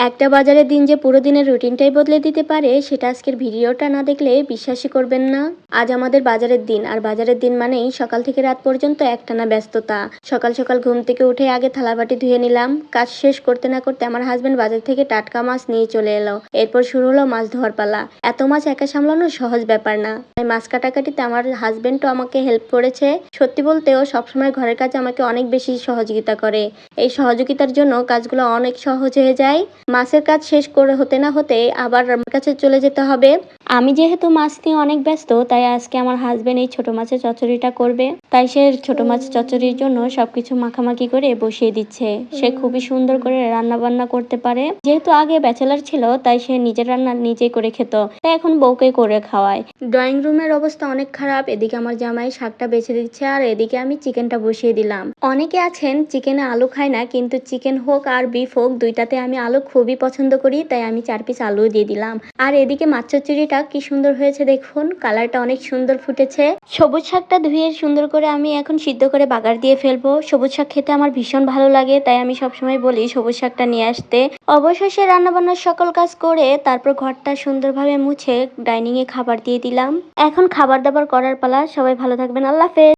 একটা বাজারের দিন যে পুরো দিনের রুটিনটাই বদলে দিতে পারে সেটা আজকের ভিডিওটা না দেখলে বিশ্বাসই করবেন না। আজ আমাদের বাজারের দিন, আর বাজারের দিন মানেই সকাল থেকে রাত পর্যন্ত একটানা ব্যস্ততা। সকাল সকাল ঘুম থেকে উঠে আগে থালাবাটি ধুয়ে নিলাম। কাজ শেষ করতে না করতে আমার হাজবেন্ড বাজার থেকে টাটকা মাছ নিয়ে চলে এলো। এরপর শুরু হলো মাছ ধোয়ার পালা। এত মাছ একা সামলানো সহজ ব্যাপার না, তাই মাছ কাটাকাটিতে আমার হাজবেন্ডও আমাকে হেল্প করেছে। সত্যি বলতে ও সবসময় ঘরের কাজে আমাকে অনেক বেশি সহযোগিতা করে। এই সহযোগিতার জন্য কাজগুলো অনেক সহজ হয়ে যায়। মাছের কাজ শেষ করে হতে না হতে আবার আমার কাছে চলে যেতে হবে। আমি যেহেতু মাছ নিয়ে অনেক ব্যস্ত, তাই আজকে আমার হাজবেন্ড এই ছোট মাছের চচ্চড়িটা করবে। তাই সে ছোট মাছের চচ্চড়ির জন্য সবকিছু মাখামাখি করে বসিয়ে দিচ্ছে। সে খুবই সুন্দর করে রান্না বান্না করতে পারে। যেহেতু আগে ব্যাচেলার ছিল, তাই সে নিজের রান্না নিজেই করে খেত, তাই এখন বউকে করে খাওয়ায়। ড্রয়িং রুমের অবস্থা অনেক খারাপ। এদিকে আমার জামাই শাকটা বেছে দিচ্ছে, আর এদিকে আমি চিকেনটা বসিয়ে দিলাম। অনেকে আছেন চিকেনে আলু খায় না, কিন্তু চিকেন হোক আর বিফ হোক, দুইটাতে আমি আলু খুবই পছন্দ করি, তাই আমি 4 পিস আলু দিয়ে দিলাম। আর এদিকে মাছ চচ্চড়িটা কি সুন্দর হয়েছে দেখুন, কালারটা অনেক সুন্দর ফুটেছে। সবুজ শাকটা ধুয়ে সুন্দর করে আমি এখন সিদ্ধ করে বাগার দিয়ে ফেলবো। সবুজ শাক খেতে আমার ভীষণ ভালো লাগে, তাই আমি সবসময় বলি সবুজ শাকটা নিয়ে আসতে। অবশেষে রান্নাবান্নার সকল কাজ করে তারপর ঘরটা সুন্দরভাবে মুছে ডাইনিং এ খাবার দিয়ে দিলাম। এখন খাবার দাবার করার পালা। সবাই ভালো থাকবেন। আল্লাহ হাফেজ।